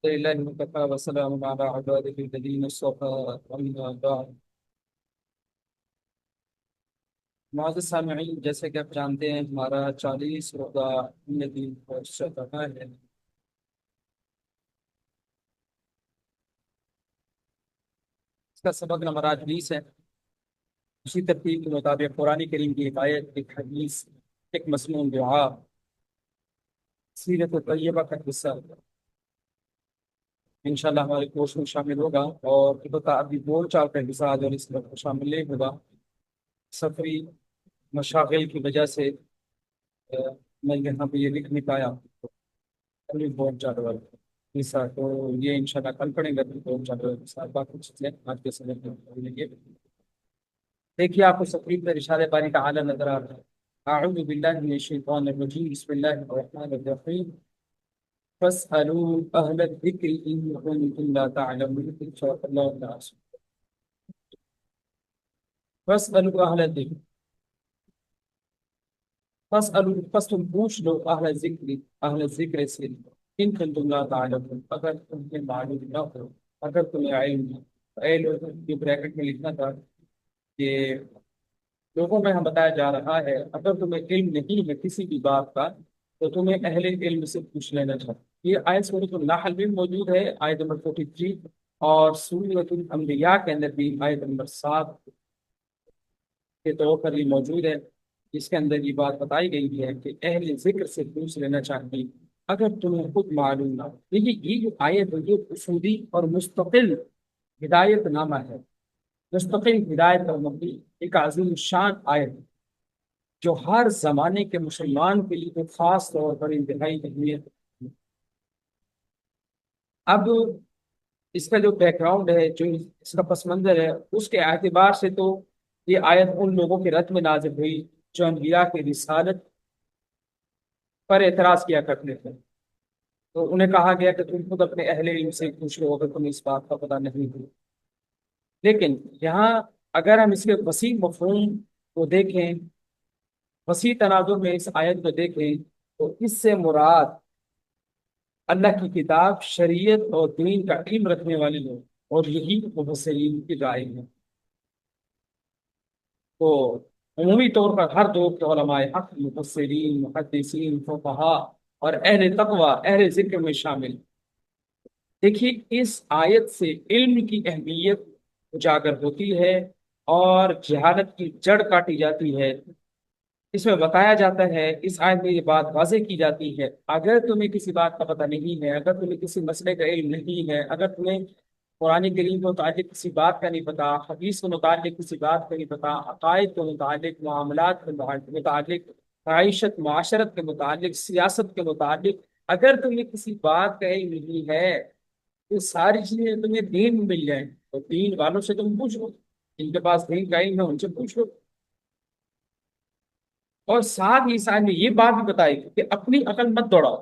لله وكفى وسلام على عباده الذين اصطفى أما بعد. معزز سامعین، جیسے کہ آپ جانتے ہیں ہمارا 40 روزہ دین کورس چل رہا ہے. اس کا سبق نمبر آج 20 ہے. اسی ترتیب کے مطابق قرآن کریم کی ایک آیت، ایک حدیث، ایک مضمون دعا، سیرت طیبہ کا حصہ انشاءاللہ ہمارے کورس میں شامل ہوگا. اور البتہ ابھی بول چال کا حصہ آج اور اس میں شامل نہیں ہوگا. سفری مشاغل کی وجہ سے میں یہاں پہ یہ لکھ نہیں پایا. ابھی بہت زیادہ حصہ تو یہ انشاءاللہ کل پڑھیں گے. ابھی بہت زیادہ حصہ باقی چیزیں آج کے سمے میں پڑھیں گے. دیکھیے آپ کو سکرین پر ارشاد باری کا اعلیٰ نظر آ رہا ہے. اعوذ باللہ من الشیطان الرجیم، بسم اللہ الرحمن الرحیم. فاسألوا اہل الذکر ان کنتم لا تعلمون. صدق اللہ العظیم. فاسألوا اہل الذکر، فاسألوا پس تم پوچھ لو اہل ذکر سے، ان کنتم لا تعلمون اگر تمہیں معلوم نہ ہو، اگر تمہیں علم نہ ہو. اے لوگوں، یہ بریکٹ میں لکھنا تھا کہ لوگوں میں ہم بتایا جا رہا ہے اگر تمہیں علم نہیں ہے کسی بھی بات کا تو تمہیں اہل علم سے پوچھ لینا چاہیے. یہ آیت سورۃ النحل میں موجود ہے، آیت نمبر 43، اور سورۃ الانبیاء کے اندر بھی آیت نمبر 7 کے طور پر یہ موجود ہے، جس کے اندر یہ بات بتائی گئی ہے کہ اہل ذکر سے پوچھ لینا چاہیے اگر تمہیں خود معلوم نہ ہو. دیکھیے یہ جو آیت ہے یہ اصولی اور مستقل ہدایت نامہ ہے، مستقل ہدایت پر مبنی ایک عظیم شان آیت ہے جو ہر زمانے کے مسلمان کے لیے ایک خاص طور پر انتہائی اہمیت ہے. اب اس کا جو بیک گراؤنڈ ہے، جو اس کا پس منظر ہے، اس کے اعتبار سے تو یہ آیت ان لوگوں کے رد میں نازل ہوئی جو انبیاء کی رسالت پر اعتراض کیا کرتے تھے. تو انہیں کہا گیا کہ تم خود اپنے اہل علم سے پوچھ لو اگر تمہیں اس بات کا پتہ نہیں ہو. لیکن یہاں اگر ہم اس کے وسیع مفہوم کو دیکھیں، وسیع تناظر میں اس آیت کو دیکھیں، تو اس سے مراد اللہ کی کتاب، شریعت اور دین کا علم رکھنے والے لوگ، اور یہی مفسرین کی رائے ہے. تو عمومی طور پر ہر دور کے علماء حق، مفسرین، محدثین، فقہا اور اہل تقوی، اہل ذکر میں شامل. دیکھیے اس آیت سے علم کی اہمیت اجاگر ہوتی ہے اور جہالت کی جڑ کاٹی جاتی ہے. اس میں بتایا جاتا ہے، اس آیت میں یہ بات واضح کی جاتی ہے اگر تمہیں کسی بات کا پتہ نہیں ہے، اگر تمہیں کسی مسئلے کا علم نہیں ہے، اگر تمہیں قرآن کریم کے متعلق کسی بات کا نہیں پتا، حدیث کے متعلق کسی بات کا نہیں پتا، عقائد کے متعلق، معاملات کے متعلق، معیشت معاشرت کے متعلق، سیاست کے متعلق اگر تمہیں کسی بات کا علم نہیں ہے، یہ ساری چیزیں تمہیں دین میں مل جائیں تو دین والوں سے تم پوچھو، جن کے پاس دین کا علم ہے ان سے پوچھو. اور ساتھ ہی ساتھ میں یہ بات بھی بتائی کہ اپنی عقل مت دوڑاؤ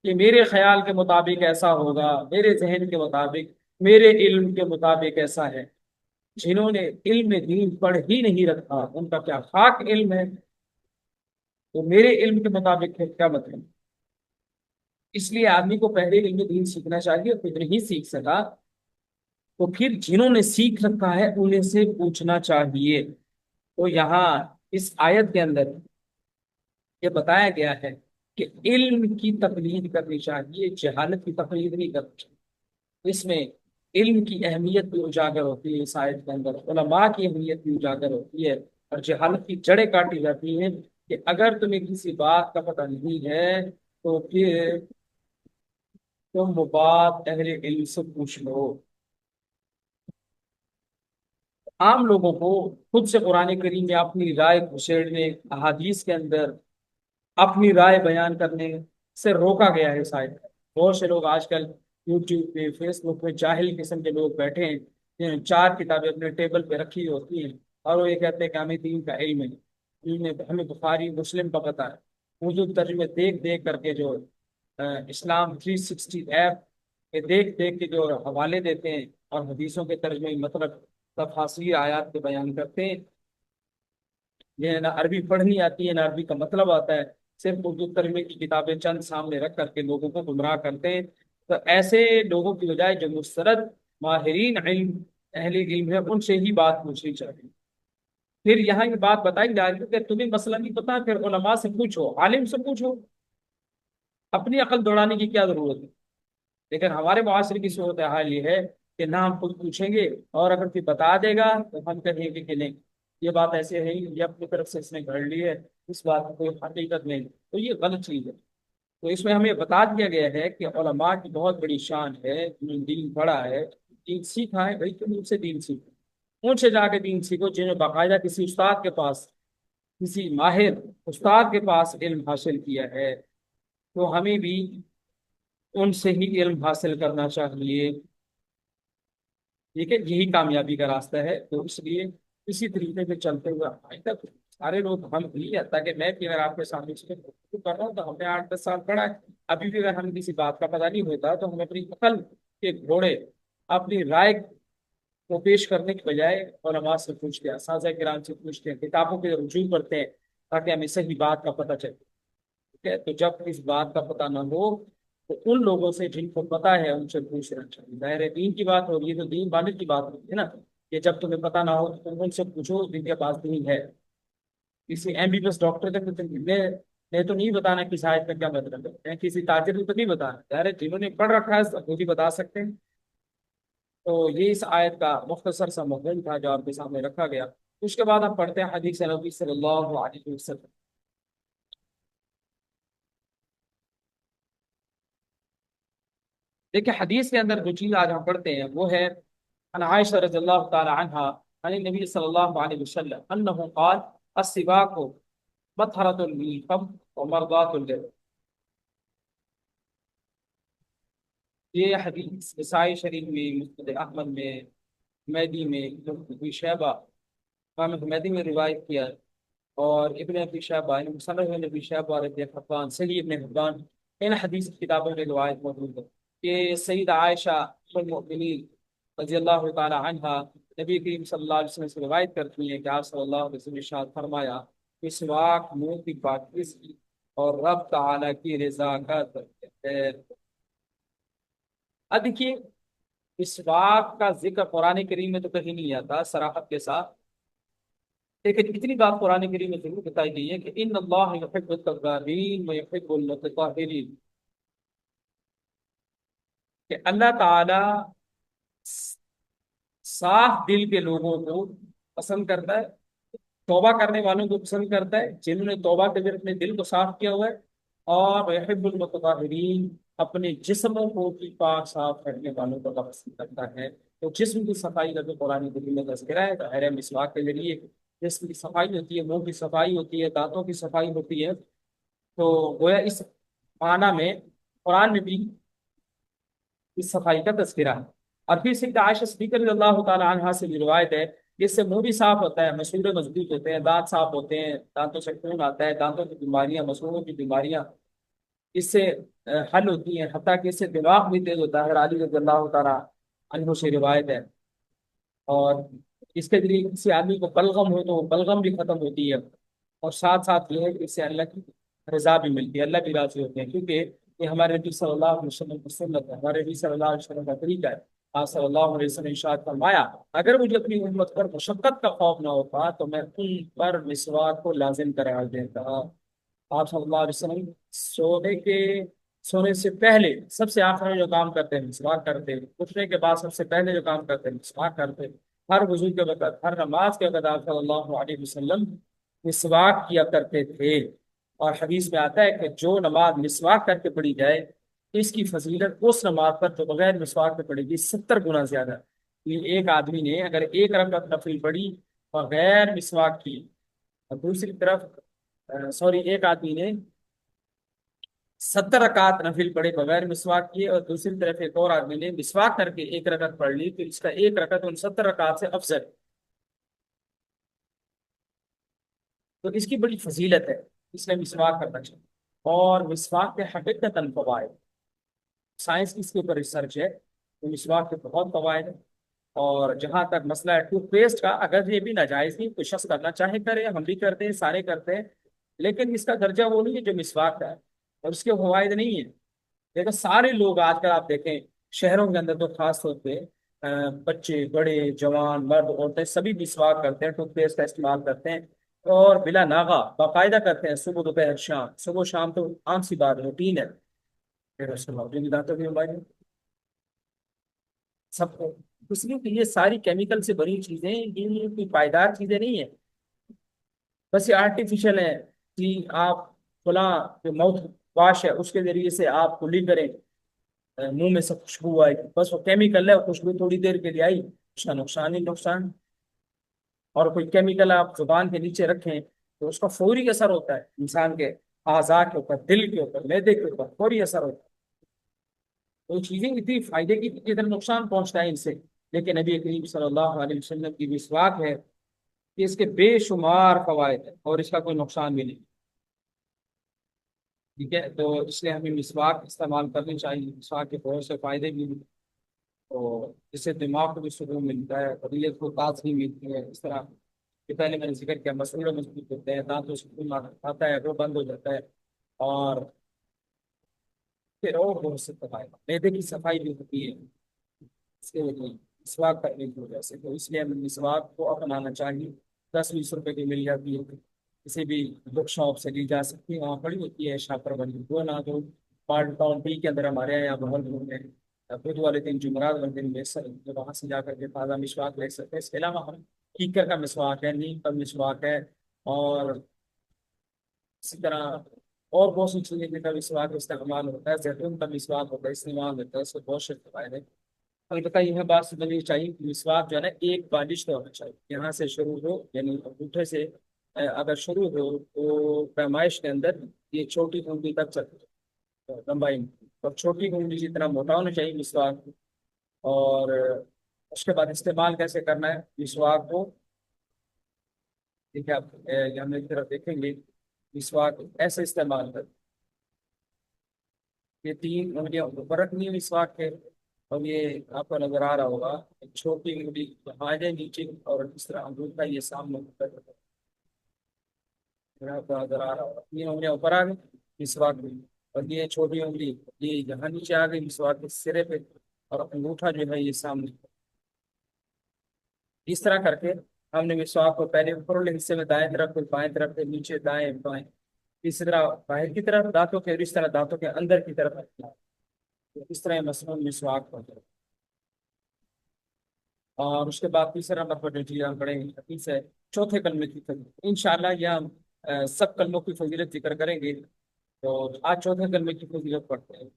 کہ میرے خیال کے مطابق ایسا ہوگا، میرے ذہن کے مطابق، میرے علم کے مطابق ایسا ہے. جنہوں نے علم دین پڑھ ہی نہیں رکھا ان کا کیا خاک علم ہے، تو میرے علم کے مطابق پھر کیا مطلب. اس لیے آدمی کو پہلے علم دین سیکھنا چاہیے، اور پھر نہیں سیکھ سکا تو پھر جنہوں نے سیکھ رکھا ہے انہیں سے پوچھنا چاہیے. تو یہاں اس آیت کے اندر یہ بتایا گیا ہے کہ علم کی تقلید کرنی چاہیے، جہالت کی تقلید نہیں کرنی چاہیے. اس میں علم کی اہمیت بھی اجاگر ہوتی ہے، اس آیت کے اندر علماء کی اہمیت بھی اجاگر ہوتی ہے، اور جہالت کی جڑیں کاٹی جاتی ہیں کہ اگر تمہیں کسی بات کا پتہ نہیں ہے تو پھر تم وہ بات اہل علم سے پوچھ لو. عام لوگوں کو خود سے قرآن کریم میں اپنی رائے گھسیڑنے، احادیث کے اندر اپنی رائے بیان کرنے سے روکا گیا ہے شاید. بہت سے لوگ آج کل یوٹیوب پہ، فیس بک پہ جاہل قسم کے لوگ بیٹھے ہیں جنہوں نے 4 کتابیں اپنے ٹیبل پہ رکھی ہوتی ہیں اور وہ یہ کہتے ہیں کہ ہمیں دین کا علم ہے، ہمیں بخاری مسلم کا پتہ ہے. اردو ترجمے دیکھ دیکھ کر کے جو اسلام 360 ایپ کے دیکھ دیکھ کے جو حوالے دیتے ہیں اور حدیثوں کے ترجمے مطلب تفاصیل آیات کے بیان کرتے ہیں. یہ نہ عربی پڑھنی آتی ہے نہ عربی کا مطلب آتا ہے، صرف اردو ترجمے کی کتابیں چند سامنے رکھ کر کے لوگوں کو گمراہ کرتے ہیں. تو ایسے لوگوں کی بجائے جو مستند ماہرین علم، اہل علم ہے، ان سے ہی بات پوچھنی چاہیے۔ پھر یہاں یہ بات بتائی جا رہی ہے کہ تمہیں مسئلہ نہیں پتا، پھر علماء سے پوچھو، عالم سے پوچھو، اپنی عقل دوڑانے کی کیا ضرورت ہے؟ لیکن ہمارے معاشرے کی صورت حال یہ ہے کہ نہ ہم خود پوچھیں گے، اور اگر کوئی بتا دے گا تو ہم کہیں گے کہ نہیں، یہ بات ایسے ہے، یہ اپنی طرف سے اس نے گھڑ لی ہے، اس بات کی کوئی حقیقت نہیں، تو یہ غلط چیز ہے۔ تو اس میں ہمیں بتا دیا گیا ہے کہ علماء کی بہت بڑی شان ہے، جنہوں نے دین پڑھا ہے، دین سیکھا ہے، بھائی تم ان سے دین سیکھو، ان سے جا کے دین سیکھو جنہوں نے باقاعدہ کسی استاد کے پاس، کسی ماہر استاد کے پاس علم حاصل کیا ہے۔ تو ہمیں بھی ان سے ہی علم حاصل کرنا چاہیے، ٹھیک ہے، یہی کامیابی کا راستہ ہے۔ تو اس لیے اسی طریقے سے چلتے ہوئے آج تک سارے لوگ، ہم بھی، تاکہ میں بھی اگر آپ کے سامنے اس پہ گفتگو کر رہا ہوں تو ہم نے 8 10 سال پڑھا ہے، ابھی بھی اگر ہمیں کسی بات کا پتہ نہیں ہوتا تو ہم اپنی عقل کے گھوڑے، اپنی رائے کو پیش کرنے کے بجائے علماء سے پوچھتے ہیں، اساتذہ کرام سے پوچھتے ہیں، کتابوں کے رجوع کرتے ہیں، تاکہ ہمیں صحیح بات کا پتہ چلے، ٹھیک ہے۔ تو جب اس بات کا پتہ نہ ہو تو ان لوگوں سے جن کو پتہ ہے ان سے پوچھنا چاہیے۔ ظاہر ہے دین کی بات ہوگی تو دین ماننے کی بات ہوگی نا، کہ جب تمہیں پتہ نہ ہو تو تم ان سے پوچھو جن کے پاس دین ہے۔ کسی MBBS ڈاکٹر تک نے تو نہیں بتانا کہ شاید کا کیا مطلب ہے، کسی تاجر نے تو نہیں بتانا، ظاہر ہے جنہوں نے پڑھ رکھا ہے وہ بھی بتا سکتے ہیں۔ تو یہ اس آیت کا مختصر سا مضمون تھا جو آپ کے سامنے رکھا گیا۔ اس کے بعد ہم پڑھتے ہیں حدیث نبی صلی اللہ علیہ وسلم۔ دیکھیں حدیث کے اندر جو چیز آج ہم پڑھتے ہیں وہ ہے عن عائشہ رضی اللہ تعالی عنہا عن النبی صلی اللہ علیہ وسلم انه قال السواک مطهرة للفم ومرضاة للرب۔ یہ حدیث نسائی شریف میں، مسند احمد میں، حمیدی میں، ابن ابی شیبہ، امام حمیدی میں روایت کیا، اور ابن ابی شیبہ یعنی مصنف ابن ابی شیبہ اور ابن حبان، صحیح ابن حبان، ان حدیث کی کتابوں میں روایت موجود ہے کہ سیدہ عائشہ ام المؤمنین رضی اللہ تعالی عنہا نبی کریم صلی اللہ علیہ وسلم سے روایت کرتی ہیں کہ آپ صلی اللہ علیہ وسلم نے ارشاد فرمایا، مسواک منہ کی پاکیزگی اور رب تعالی کی رضا کا ذریعہ ہے۔ اب دیکھیے مسواک کا ذکر قرآن کریم میں تو کہیں نہیں آتا صراحت کے ساتھ، لیکن اتنی بات قرآن کریم میں ضرور بتائی گئی ہے کہ ان اللہ یحب التوابین و یحب المتطہرین، کہ اللہ تعالی صاف دل کے لوگوں کو پسند کرتا ہے، توبہ کرنے والوں کو پسند کرتا ہے جنہوں نے توبہ کے ذریعے اپنے دل کو صاف کیا ہوا ہے، اور یحب المتطہرین، اپنے جسموں کو بھی پاک صاف کرنے والوں کو اللہ پسند کرتا ہے۔ تو جسم کی صفائی کا جو قرآن کریم میں تذکرہ ہے، ظاہر مسواک کے ذریعے جسم کی صفائی ہوتی ہے، منہ کی صفائی ہوتی ہے، دانتوں کی صفائی ہوتی ہے۔ تو گویا اس معنی میں قرآن میں بھی اس صفائی کا تذکرہ ہے۔ اور پھر سیدہ عائشہ صدیقہ رضی اللہ تعالی عنہا سے بھی روایت ہے کہ اس سے منہ بھی صاف ہوتا ہے، مسورے مضبوط ہوتے ہیں، دانت صاف ہوتے ہیں، دانتوں سے خون آتا ہے، دانتوں کی بیماریاں، مسوروں کی بیماریاں اس سے حل ہوتی ہیں، حتیٰ کہ اس سے دماغ بھی تیز ہوتا ہے، علی رضی اللہ تعالی عنہ سے روایت ہے۔ اور اس کے ذریعے کسی آدمی کو بلغم ہو تو وہ بلغم بھی ختم ہوتی ہے، اور ساتھ ساتھ یہ ہے کہ اس سے اللہ کی رضا بھی ملتی ہے، اللہ بھی راضی ہوتے ہیں، کیونکہ یہ ہمارے نبی صلی اللہ علیہ وسلم کی سنت ہے، ہمارے نبی صلی اللہ علیہ وسلم کا طریقہ ہے۔ آپ صلی اللہ علیہ وسلم نے ارشاد فرمایا، اگر مجھے اپنی امت پر مشقت کا خوف نہ ہوتا تو میں ان پر مسواک کو لازم قرار دیتا۔ آپ صلی اللہ علیہ وسلم سونے سے پہلے سب سے آخر میں جو کام کرتے ہیں مسواک کرتے ہیں، اٹھنے کے بعد سب سے پہلے جو کام کرتے ہیں مسواک کرتے ہیں، ہر وضو کے وقت، ہر نماز کے وقت آپ صلی اللہ علیہ وسلم مسواک کیا کرتے تھے۔ اور حدیث میں آتا ہے کہ جو نماز مسواک کر کے پڑھی جائے اس کی فضیلت اس نماز پر جو بغیر مسواک پہ پڑے گی 70 گنا زیادہ ہے۔ یہ ایک آدمی نے اگر ایک رکعت نفل پڑھی بغیر مسواک کی، اور دوسری طرف ایک آدمی نے 70 رکعت نفل پڑھے بغیر مسواک کیے، اور دوسری طرف ایک اور آدمی نے مسواک کر کے ایک رکعت پڑھ لی، تو اس کا ایک رکعت ان 70 رکعت سے افضل ہے۔ تو اس کی بڑی فضیلت ہے، اس نے مسواک کرنا چاہیے۔ اور مسواک کے حقیقت فوائد، سائنس کی اس کے اوپر ریسرچ ہے، تو مسواک کے بہت فوائد ہیں۔ اور جہاں تک مسئلہ ہے ٹوتھ پیسٹ کا، اگر یہ بھی ناجائز نہیں، کوئی شخص کرنا چاہے کرے، ہم بھی کرتے ہیں، سارے کرتے ہیں، لیکن اس کا درجہ وہ نہیں ہے جو مسواک کا ہے، اور اس کے فوائد نہیں ہیں۔ دیکھو سارے لوگ آج کل آپ دیکھیں شہروں کے اندر تو خاص طور پہ بچے بڑے جوان مرد عورتیں سبھی مسواک کرتے ہیں، ٹوتھ پیسٹ کا استعمال کرتے ہیں، اور بلا ناغہ باقاعدہ کرتے ہیں، صبح دوپہر شام، صبح شام تو عام سی بات روٹین ہے، پھر اس کے باوجود بھی دانتوں کی بیماری سب کو، اس لیے کہ یہ ساری کیمیکل سے بنی چیزیں، یہ کوئی پائیدار چیزیں نہیں ہیں، بس یہ آرٹیفیشل ہے کہ آپ فلاں جو ماؤتھ واش ہے اس کے ذریعے سے آپ کلی کریں، منہ میں سے خوشبو آئے، بس وہ کیمیکل ہے، خوشبو تھوڑی دیر کے لیے آئی، اس کا نقصان ہی نقصان، اور کوئی کیمیکل آپ زبان کے نیچے رکھیں تو اس کا فوری اثر ہوتا ہے انسان کے اعضاء کے اوپر، دل کے اوپر، معدے کے اوپر فوری اثر ہوتا ہے، تو چیزیں اتنی فائدے کی اتنا نقصان پہنچتا ہے ان سے، لیکن نبی کریم صلی اللہ علیہ وسلم کی مسواک ہے کہ اس کے بے شمار فوائد ہیں اور اس کا کوئی نقصان بھی نہیں، ٹھیک ہے، تو اس لیے ہمیں مسواک استعمال کرنی چاہیے، مسواک کے بہت سے فائدے بھی ہیں، تو اس سے دماغ کو بھی سکون ملتا ہے، طبیعت کو تازگی ملتی ہے، اس طرح کہ پہلے میں نے ذکر کیا مسئلے مضبوط ہوتے ہیں، دانتوں سے خون آتا ہے وہ بند ہو جاتا ہے، اور پھر اور بہت سے فوائد، معدے کی صفائی بھی ہوتی ہے اس کے لیے مسواک کرنے کی وجہ سے، تو اس لیے ہمیں مسواک کو اپنانا چاہیے، 10-20 روپے کی مل جاتی ہے، کسی بھی بک شاپ سے لی جا سکتی ہے، وہاں پڑی ہوتی ہے شاپر بنی وہ نہ تو پارٹ ٹاؤن ٹی کے اندر ہمارے یہاں بہت لوگ ہیں، بدھ والے دن جمعرات والے دن لے سکتے وہاں سے جا کر کے تازہ مسواک لے سکتے ہیں، اس کے علاوہ ہم کیکر کا مسواک ہے، نیم کا مسواک ہے، اور اسی طرح اور بہت سی چیزیں جن کا مسواک استعمال ہوتا ہے، زیتون کا مسواک ہوتا ہے، استعمال ہوتا ہے، اس سے بہت سے فوائد ہیں، البتہ یہ بات سمجھنی چاہیے کہ مسواک جو ہے نا ایک بالش تو ہونا چاہیے، یہاں سے شروع ہو یعنی انگوٹھے سے اگر شروع ہو تو پیمائش کے اندر یہ چھوٹی انگلی تک چلتی ہے لمبائی میں، اور چھوٹی انگلی جتنا موٹا ہونا چاہیے مسواک، اور اس کے بعد استعمال کیسے کرنا ہے مسواک کو، ٹھیک ہے، آپ یہاں میری طرف دیکھیں گے، مسواک ایسے استعمال کر، یہ 3 انگلیاں اوپر رکھنی ہے مسواک کے، اور یہ آپ کو نظر آ رہا ہوگا ایک چھوٹی انگلی آگے نیچے، اور اس طرح انگوٹھا یہ سامنے اوپر، آپ کو نظر آ رہا ہوگا 3 انگلیاں اوپر آ گئی مسواک میں، اور یہ چھوٹی انگلی یہ یہاں نیچے آ گئی مسواک کے سرے پہ، اور انگوٹھا جو ہے یہ سامنے، اس طرح کر کے ہم نے مسواک کو پہلے اوپر والے حصے میں دائیں طرف پھر بائیں طرف پھر نیچے دائیں بائیں، اسی طرح باہر کی طرف دانتوں کے، اور اس طرح دانتوں کے اندر کی طرف رکھنا ہے، اس طرح مصنوع مسواک ہوتا ہے، اور اس کے بعد تیسرا نمبر پر جو چیز ہم پڑھیں گے حدیث ہے چوتھے کلمے کی فضیلت، انشاءاللہ یہ ہم سب کلموں کی فضیلت ذکر کریں گے، تو آج چوتھے کلمے کی فضیلت پڑھتے ہیں،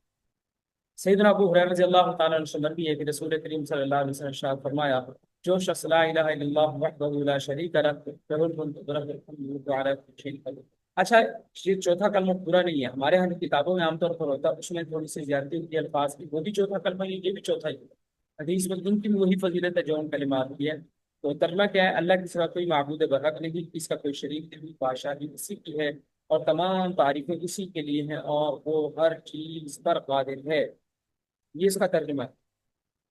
سیدنا ابو ہریرہ رضی اللہ تعالیٰ عنہ سے مروی ہے کہ رسول کریم صلی اللہ علیہ وسلم نے ارشاد فرمایا، جو شخص لا الہ الا اللہ وحدہ لا شریک لہ لہ الملک و لہ الحمد وهو علی کل شیء قدیر، اچھا یہ چوتھا کلمہ پورا نہیں ہے، ہمارے ہاں کتابوں میں عام طور پر ہوتا ہے اس میں تھوڑی سی زیادتی ہوتی ہے الفاظ کی، وہ بھی چوتھا کلمہ ہی، یہ بھی چوتھا ہی، حدیث میں ان کی بھی وہی فضیلت ہے جو ان کلمات کی ہے، تو ترجمہ کیا ہے، اللہ کے سوا کوئی معبود برحق نہیں، اس کا کوئی شریک نہیں، بادشاہی اسی کی ہے، اور تمام تعریفیں اسی کے لیے ہیں، اور وہ ہر چیز پر قادر ہے، یہ اس کا ترجمہ ہے،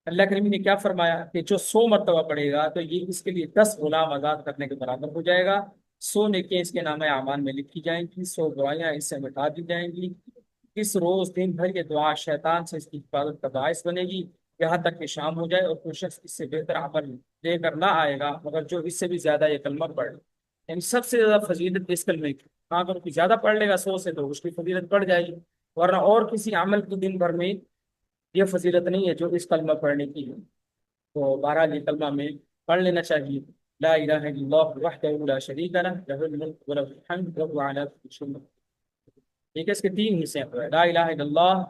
اللہ کریم نے کیا فرمایا کہ جو 100 مرتبہ پڑھے گا تو یہ اس کے لیے 10 غلام آزاد کرنے کے برابر ہو جائے گا، 100 نیکیاں اس کے نام اعمال میں لکھی جائیں گی، 100 برائیاں اس سے مٹا دی جائیں گی، اس روز دن بھر یہ دعا شیطان سے اس کی حفاظت کا باعث بنے گی، یہاں تک کہ شام ہو جائے اور کوئی شخص اس سے بہتر عمل لے کر نہ آئے گا مگر جو اس سے بھی زیادہ یہ کلمہ پڑھ لے، یعنی سب سے زیادہ فضیلت اس کلمے کی، ہاں اگر کوئی زیادہ پڑھ لے گا 100 سے تو اس کی فضیلت بڑھ جائے گی، ورنہ اور کسی عمل کی دن بھر میں یہ فضیلت نہیں ہے جو اس کلمہ پڑھنے کی ہے، تو بہرحال یہ کلمہ میں پڑھ لینا چاہیے، لا الہ الا اللہ وحدہ لا شریک لہ لہ الملک و لہ الحمد وهو علی کل شیء قدیر، ٹھیک ہے، اس کے 3 حصے ہیں، لا الہ الا اللہ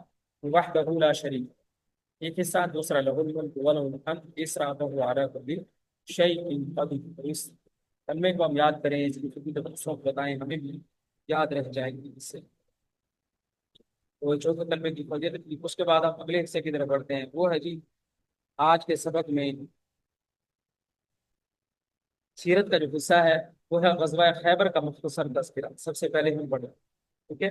وحدہ لا شریک، ایک حصہ، دوسرا لہ الملک و لہ الحمد، تیسرا وهو علی کل شیء قدیر، اس کلمے کو ہم یاد کریں، اس کی فضیلت دوسروں کو بتائیں، ہمیں بھی یاد رہ جائے گی اس سے، وہ چوتھے کلمے کی فضیلت کی، اس کے بعد ہم اگلے حصے کی طرف بڑھتے ہیں، وہ ہے جی آج کے سبق میں سیرت کا جو حصہ ہے وہ ہے غزوہ خیبر کا مختصر تذکرہ، سب سے پہلے ہم پڑھیں، ٹھیک ہے،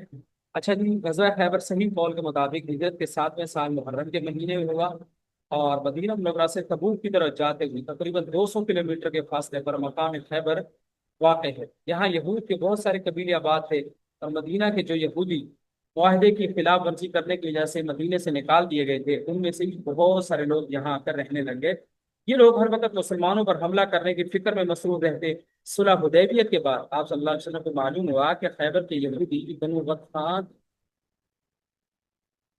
اچھا جی، غزوہ خیبر صحیح قول کے مطابق ہجرت کے 7ویں سال محرم کے مہینے میں ہوا، اور مدینہ منورہ سے تبوک کی طرف جاتے ہوئے تقریباً 200 کلومیٹر کے فاصلے پر مقام خیبر واقع ہے، یہاں یہود کے بہت سارے قبیلے آباد تھے، اور مدینہ کے جو یہودی معاہدے کی خلاف ورزی کرنے کی وجہ سے مدینے سے نکال دیے گئے تھے، ان میں سے بھی بہت سارے لوگ یہاں آ کر رہنے لگے۔ یہ لوگ ہر وقت مسلمانوں پر حملہ کرنے کی فکر میں مصروف رہتے۔ صلح حدیبیہ کے بعد آپ صلی اللہ علیہ وسلم کو معلوم ہوا کہ خیبر کے یہودی بنو غطفان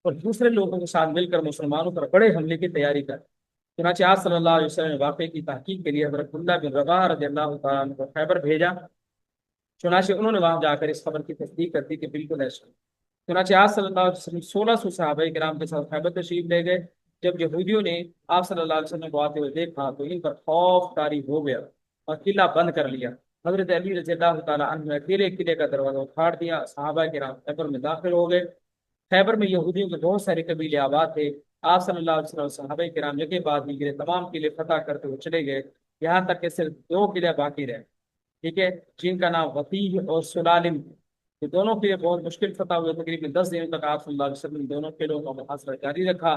اور دوسرے لوگوں کے ساتھ مل کر مسلمانوں پر بڑے حملے کی تیاری کر۔ چنانچہ آپ صلی اللہ علیہ وسلم نے واقعے کی تحقیق کے لیے حضرت عبداللہ بن رواحہ رضی اللہ تعالیٰ عنہ کو خیبر بھیجا۔ چنانچہ انہوں نے وہاں جا کر اس خبر کی تصدیق کر دی کہ بالکل ایسا۔ چنانچہ آپ صلی اللہ علیہ وسلم 1600 صحابہ کرام کے ساتھ خیبر تشریف لے گئے۔ جب یہودیوں نے آپ صلی اللہ علیہ وسلم کو آتے ہوئے دیکھا تو ان پر خوف طاری ہو گیا اور قلعہ بند کر لیا۔ حضرت علی رضی اللہ تعالیٰ عنہ نے اکیلے قلعے کا دروازہ اکھاڑ دیا، صحابہ کرام خیبر میں داخل ہو گئے۔ خیبر میں یہودیوں کے بہت سارے قبیلے آباد تھے۔ آپ صلی اللہ علیہ وسلم اور صحابہ کرام یکے بعد دیگرے تمام قلعے فتح کرتے ہوئے چلے گئے، یہاں تک کہ صرف دو قلعے باقی رہے، ٹھیک ہے، جن کا نام وطیح اور سلالم۔ یہ دونوں قلعے بہت مشکل فتح ہوئے، تقریباً 10 دنوں تک آپ صلی اللہ علیہ وسلم نے دونوں قلعوں کا محاصرہ جاری رکھا۔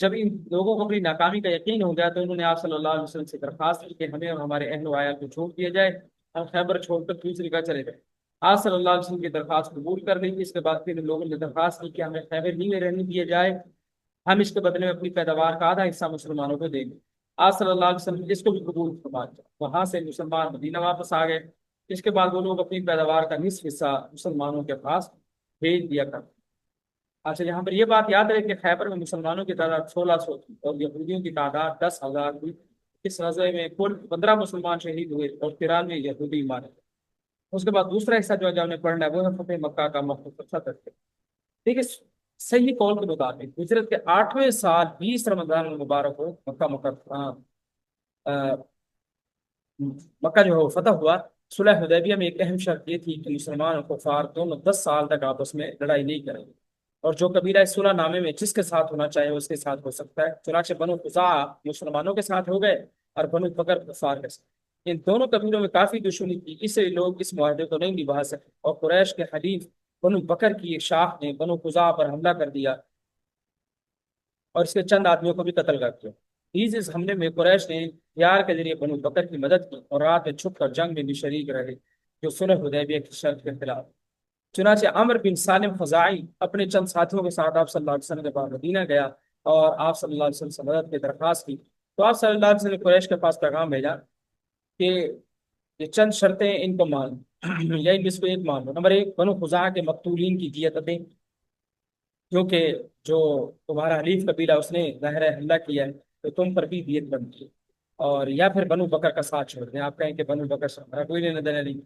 جب ان لوگوں کو اپنی ناکامی کا یقین ہو گیا تو انہوں نے آپ صلی اللہ علیہ وسلم سے درخواست کی کہ ہمیں اور ہمارے اہل و عیال کو چھوڑ دیا جائے، ہم خیبر چھوڑ کر دوسری جگہ چلے گئے۔ آپ صلی اللہ علیہ وسلم کی درخواست قبول کر لی۔ اس کے بعد پھر ان لوگوں نے درخواست کی کہ ہمیں خیبر ہی میں رہنے دیا جائے، ہم اس کے بدلے میں اپنی پیداوار کا آدھا حصہ مسلمانوں کو دیں گے۔ آپ صلی اللہ علیہ وسلم اس کو بھی قبول فرما لیا۔ وہاں سے مسلمان مدینہ واپس آ گئے۔ اس کے بعد وہ لوگ اپنی پیداوار کا نصف حصہ مسلمانوں کے پاس بھیج دیا کرتے۔ اچھا، یہاں پر یہ بات یاد رہے کہ خیبر میں مسلمانوں کی تعداد 1600 تھی اور یہودیوں کی تعداد 10,000 تھی۔ اس غزوے میں کل 15 مسلمان شہید ہوئے اور 93 یہودی مارے۔ اس کے بعد دوسرا حصہ جو ہم نے پڑھنا ہے وہ ہے فتح مکہ کا مختصر ستر۔ دیکھیے، صحیح قول کے مطابق ہجرت کے 8ویں سال 20 رمضان المبارک کو مکہ جو ہے وہ فتح ہوا۔ صلح حدیبیہ میں ایک اہم شرط یہ تھی کہ مسلمان اور کفار دونوں 10 سال تک آپس میں لڑائی نہیں کریں گے، اور جو قبیلہ اس صلح نامے میں جس کے ساتھ ہونا چاہے اس کے ساتھ ہو سکتا ہے۔ چنانچہ بنو خزاعہ مسلمانوں کے ساتھ ہو گئے اور بنو بکر کفار کے ساتھ۔ ان دونوں قبیلوں میں کافی دشمنی تھی، اس لیے لوگ اس معاہدے کو نہیں نبھا سکے اور قریش کے حلیف بنو بکر کی ایک شاخ نے بنو خزاعہ پر حملہ کر دیا اور اس کے چند آدمیوں کو بھی قتل کر دیا۔ اس حملے میں قریش نے ہتھیار کے ذریعے بنو بکر کی مدد کی اور رات میں چھپ کر جنگ میں بھی شریک رہے، جو صلح حدیبیہ کی شرط کے خلاف۔ چنانچہ عمر بن سالم خزاعی اپنے چند ساتھیوں کے ساتھ آپ صلی اللہ علیہ وسلم کے پاس مدینہ گیا اور آپ صلی اللہ علیہ وسلم سے مدد کی درخواست کی۔ تو آپ صلی اللہ علیہ وسلم نے قریش کے پاس پیغام بھیجا کہ یہ چند شرطیں ان کو مان یا ان میں سے کوئی ایک مان لو۔ نمبر 1، بنو خزاعہ کے مقتولین کی دیت دیں، کیونکہ جو تمہارا حلیف قبیلہ اس نے ظاہر حملہ کیا ہے تو تم پر بھی دیت بنتی ہے۔ اور یا پھر بنو بکر کا ساتھ چھوڑ دیں، آپ کہیں کہ بنو بکر سے ہمارا کوئی لینا دینا نہیں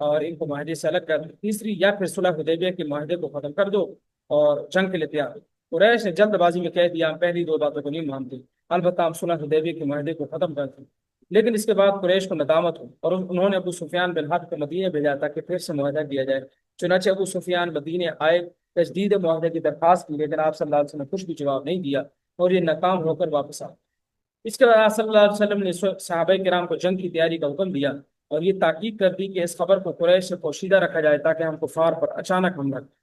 اور ان کو معاہدے سے الگ کر دو۔ تیسری، یا پھر صلح حدیبیہ کے معاہدے کو ختم کر دو اور جنگ کے لیے تیار ہو۔ قریش نے جلد بازی میں کہہ دیا ہم پہلی دو باتوں کو نہیں مانتے، البتہ ہم صلح حدیبیہ کے معاہدے کو ختم کرتے۔ لیکن اس کے بعد قریش کو ندامت ہوئی اور انہوں نے ابو سفیان بن حرب کو مدینے بھیجا تاکہ پھر سے معاہدہ کیا جائے۔ چنانچہ ابو سفیان مدینے آئے، تجدید معاہدے کی درخواست کی، لیکن آپ صلی اللہ علیہ وسلم نے کچھ بھی جواب نہیں دیا اور یہ ناکام ہو کر واپس آ۔ اس کے بعد آپ صلی اللہ علیہ وسلم نے صحابہ کرام کو جنگ کی تیاری کا حکم دیا اور یہ تاکید کر دی کہ اس خبر کو قریش سے پوشیدہ رکھا جائے تاکہ ہم کفار پر اچانک حملہ کریں۔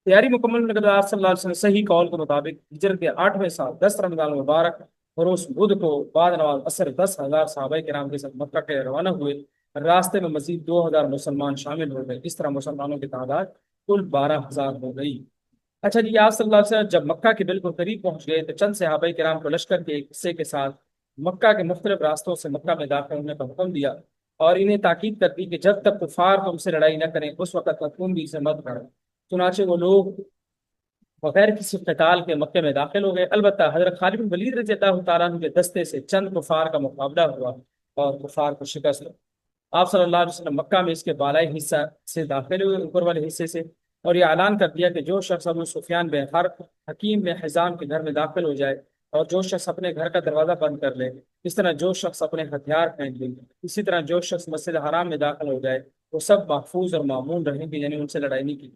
تیاری مکمل ہونے کے بعد آپ صلی اللہ علیہ وسلم صحیح قول کے مطابق ہجرت کے 8ویں سال 10 رمضان مبارک اور اس بدھ کو بعد نماز عصر 10,000 صحابہ کرام کے ساتھ مکہ کے روانہ ہوئے۔ راستے میں مزید 2,000 مسلمان شامل ہو گئے۔ اس طرح مسلمانوں کی تعداد کل 12,000 ہو گئی۔ اچھا جی، آپ صلی اللہ علیہ وسلم جب مکہ کے بالکل قریب پہنچ گئے تو چند صحابہ کرام کو لشکر کے ایک حصے کے ساتھ مکہ کے مختلف راستوں سے مکہ میں داخل ہونے کا حکم دیا اور انہیں تاکید کر دی کہ جب تک کفار تم سے لڑائی نہ کریں اس وقت تک تم بھی اسے مت کرو۔ چنانچہ وہ لوگ بغیر کسی قتال کے مکے میں داخل ہو گئے۔ البتہ حضرت خالد بن ولید رضی اللہ تعالیٰ عنہ کے دستے سے چند کفار کا مقابلہ ہوا اور کفار کو شکست دی۔ آپ صلی اللہ علیہ وسلم مکہ میں اس کے بالائی حصہ سے داخل ہوئے، اوپر والے حصے سے، اور یہ اعلان کر دیا کہ جو شخص ابو سفیان بن حرب حکیم بن حزام کے گھر میں داخل ہو جائے اور جو شخص اپنے گھر کا دروازہ بند کر لے، اس طرح جو شخص اپنے ہتھیار پھینک لے، اسی طرح جو شخص مسجد حرام میں داخل ہو جائے، وہ سب محفوظ اور معمون رہیں گے، یعنی ان سے لڑائی نہیں کی۔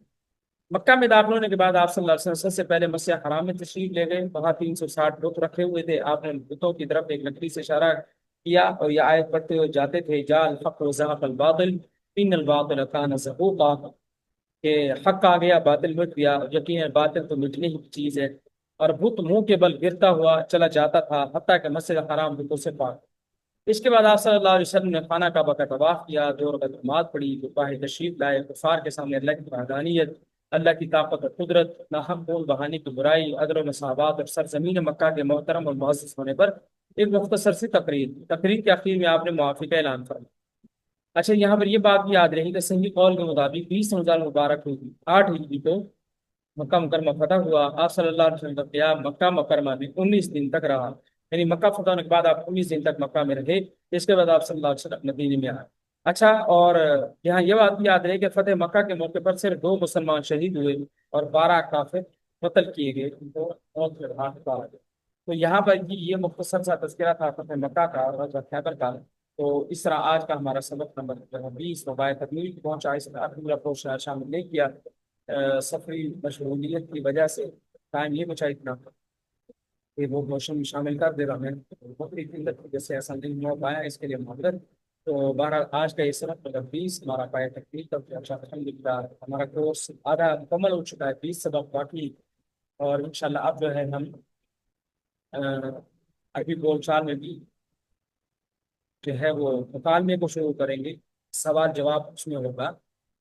مکہ میں داخل ہونے کے بعد آپ صلی اللہ علیہ وسلم سب سے پہلے مسجد حرام میں تشریف لے گئے۔ وہاں 360 بت رکھے ہوئے تھے۔ آپ نے بتوں کی طرف ایک لکڑی سے اشارہ کیا اور یہ آیت پڑھتے ہوئے جاتے تھے، جا الحق وزهق الباطل ان الباطل کان زهوقا، کہ حق آ گیا باطل مٹ گیا، یقیناً باطل تو مٹنے ہی کی چیز ہے۔ اور بت منہ کے بل گرتا ہوا چلا جاتا تھا حتیٰ کہ مسجد حرام بتوں سے پاک۔ اس کے بعد آپ صلی اللہ علیہ وسلم نے خانہ کعبہ کا طواف کیا، 2 رکعت نماز پڑھی، باہر تشریف لائے، کفار کے سامنے اللہ کی وحدانیت، اللہ کی طاقت اور قدرت، ناحق خون بہانے کی برائی، عدل و مساوات اور سرزمین مکہ کے محترم اور معزز ہونے پر ایک مختصر سی تقریر کے اخیر میں آپ نے موافقہ اعلان فرمایا۔ اچھا، یہاں پر یہ بات بھی یاد رہی کہ صحیح قول کے مطابق 20 رمضان مبارک ہوگی 8 ہجری کو مکہ مکرمہ فتح ہوا۔ آپ صلی اللہ علیہ وسلم کا قیام مکہ مکرمہ میں 19 دن تک رہا، یعنی مکہ فتح ہونے کے بعد آپ 19 دن تک مکہ میں رہے، اس کے بعد آپ صلی اللہ علیہ وسلم مدینے میں آئے۔ اچھا، اور یہاں یہ بات بھی یاد رہے کہ فتح مکہ کے موقع پر صرف 2 مسلمان شہید ہوئے اور 12 کافر قتل کیے گئے، ان کو موت کے گھاٹ اتارا گیا۔ تو یہاں پر یہ مختصر سا تذکرہ تھا فتح مکہ کا اور غزوہ خیبر کا۔ تو اس طرح آج کا ہمارا سبق نمبر 20 وبائے تکمیل پہنچا۔ اس میں اپنی اپروچ شامل نہیں کیا، سفری مشغولیت کی وجہ سے ٹائم یہ بچا اتنا کہ وہ موشن میں شامل کر دے رہا ہے، بکری کی وجہ سے ایسا نہیں ہو پایا، اس کے لیے معذرت۔ تو بہرحال آج کا یہ سبق نمبر 20 ہمارا پایا تکمیل تک اچھا الحمدللہ ہمارا کورس آدھا مکمل ہو چکا ہے، 20 سبق باقی۔ اور انشاءاللہ اب جو ہے ہم ابھی بول چال میں بھی جو ہے وہ مکالمے کو شروع کریں گے، سوال جواب اس میں ہوگا،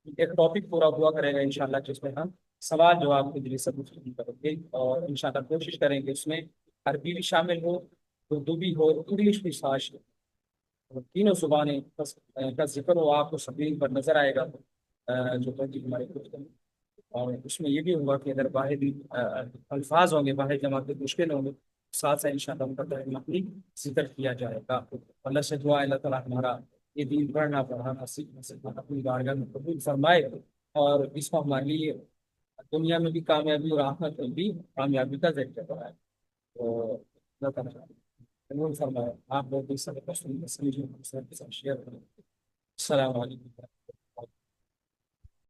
ایک ٹاپک پورا ہوا کرے گا انشاءاللہ، جس میں ہم سوال جواب کے ذریعے سے گفتگو کریں گے، اور انشاءاللہ کوشش کریں گے اس میں عربی بھی شامل ہو، اردو بھی ہو، انگلش بھی شامل ہو، تینوں زبانیں کا ذکر ہو، آپ کو سبھی پر نظر آئے گا جو توجہ ہمارے گفتگو۔ اور اس میں یہ بھی ہوگا کہ اگر واحد الفاظ ہوں گے، واحد جماعت مشکل ہوں گے، ساتھ ساتھ انشاءاللہ ان کا ترجمہ ذکر کیا جائے گا۔ اللہ سے دعا ہے اللہ تعالیٰ ہمارا یہ دین پڑھنا پڑھانا سیکھنا سکھانا اپنی بارگاہ میں قبول فرمائے، اور اس کو ہمارے لیے دنیا میں بھی کامیابی اور آخرت میں بھی کامیابی کا ذریعہ بنائے۔ تو اللہ تعالیٰ قبول فرمائے۔ آپ لوگ اس سبق کو سمجھیں، کے ساتھ شیئر کریں۔ السلام علیکم۔